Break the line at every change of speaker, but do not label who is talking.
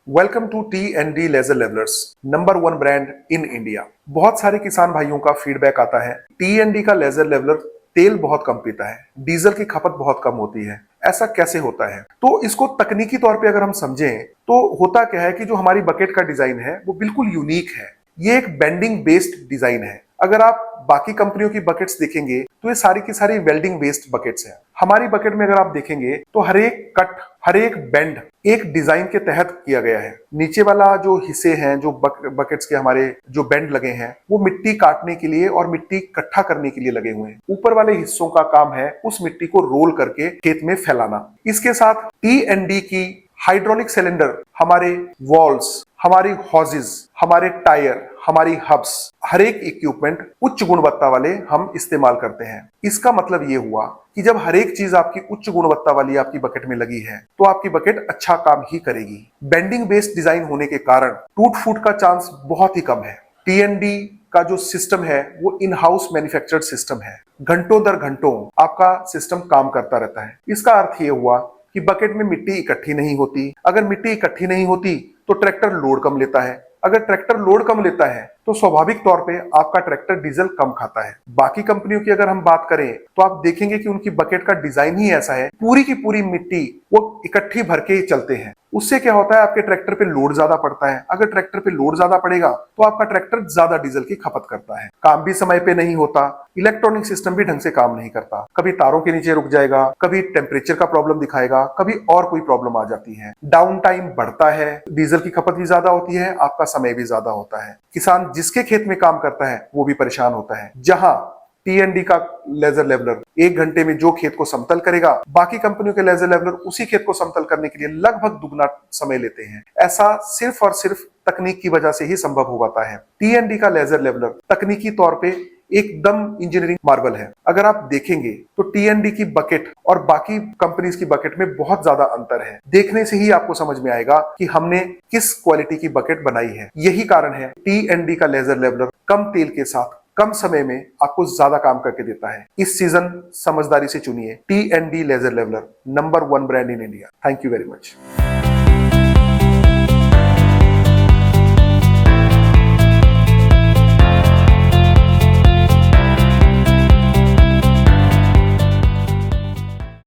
Welcome to T and D laser levelers, number one brand in India. बहुत सारे किसान भाइयों का फीडबैक आता है, टी एंड डी का लेजर लेवलर तेल बहुत कम पीता है, डीजल की खपत बहुत कम होती है। ऐसा कैसे होता है? तो इसको तकनीकी तौर पे अगर हम समझें तो होता क्या है कि जो हमारी बकेट का डिजाइन है वो बिल्कुल यूनिक है। ये एक बेंडिंग बेस्ड डिजाइन है। अगर आप बाकी कंपनियों की बकेट्स देखेंगे तो ये सारी की सारी वेल्डिंग बेस्ड बकेट्स हैं। हमारी बकेट में अगर आप देखेंगे तो हर एक कट, हर एक बेंड एक डिजाइन के तहत किया गया है। नीचे वाला जो हिस्से हैं, जो बकेट्स के हमारे जो बेंड लगे हैं, वो मिट्टी काटने के लिए और मिट्टी इकट्ठा करने के लिए लगे हुए हैं। ऊपर वाले हिस्सों का काम है उस मिट्टी को रोल करके खेत में फैलाना। इसके साथ टी एंड डी की हाइड्रोलिक सिलेंडर, हमारे वॉल्स, हमारी हॉजेस, हमारे टायर, हमारी हब्स, हर एक इक्विपमेंट उच्च गुणवत्ता वाले हम इस्तेमाल करते हैं। इसका मतलब ये हुआ कि जब हर एक चीज आपकी उच्च गुणवत्ता वाली आपकी बकेट में लगी है तो आपकी बकेट अच्छा काम ही करेगी। बेंडिंग बेस्ड डिजाइन होने के कारण टूट फूट का चांस बहुत ही कम है। टी&डी का जो सिस्टम है वो इन हाउस मैन्युफैक्चर्ड सिस्टम है। घंटों दर घंटों आपका सिस्टम काम करता रहता है। इसका अर्थ ये हुआ कि बकेट में मिट्टी इकट्ठी नहीं होती। अगर मिट्टी इकट्ठी नहीं होती तो ट्रैक्टर लोड कम लेता है। अगर ट्रैक्टर लोड कम लेता है तो स्वाभाविक तौर पे आपका ट्रैक्टर डीजल कम खाता है। बाकी कंपनियों की अगर हम बात करें तो आप देखेंगे कि उनकी बकेट का डिजाइन ही ऐसा है, पूरी की पूरी मिट्टी वो इकट्ठी भर के चलते हैं। उससे क्या होता है, आपके ट्रैक्टर पे लोड ज्यादा पड़ता है। अगर ट्रैक्टर पे लोड ज्यादा पड़ेगा तो आपका ट्रैक्टर ज्यादा डीजल की खपत करता है। काम भी समय पे नहीं होता, इलेक्ट्रॉनिक सिस्टम भी ढंग से काम नहीं करता। कभी तारों के नीचे रुक जाएगा, कभी टेम्परेचर का प्रॉब्लम दिखाएगा, कभी और कोई प्रॉब्लम आ जाती है। डाउन टाइम बढ़ता है, डीजल की खपत भी ज्यादा होती है, आपका समय भी ज्यादा होता है। किसान जिसके खेत में काम करता है वो भी परेशान होता है। जहां टी&डी का लेजर लेवलर 1 घंटे में जो खेत को समतल करेगा, बाकी कंपनियों के लेजर लेवलर उसी खेत को समतल करने के लिए लगभग दुगना समय लेते हैं। ऐसा सिर्फ और सिर्फ तकनीक की वजह से ही संभव हो पाता है। टी&डी का लेजर लेवलर तकनीकी तौर पे एकदम इंजीनियरिंग मार्वल है। अगर आप देखेंगे तो टी&डी की बकेट और बाकी कंपनीज की बकेट में बहुत ज्यादा अंतर है। देखने से ही आपको समझ में आएगा कि हमने किस क्वालिटी की बकेट बनाई है। यही कारण है टी&डी का लेजर लेवलर कम तेल के साथ कम समय में आपको ज्यादा काम करके देता है। इस सीजन समझदारी से चुनिए टी&डी laser leveler, number one brand in India. Thank you very much.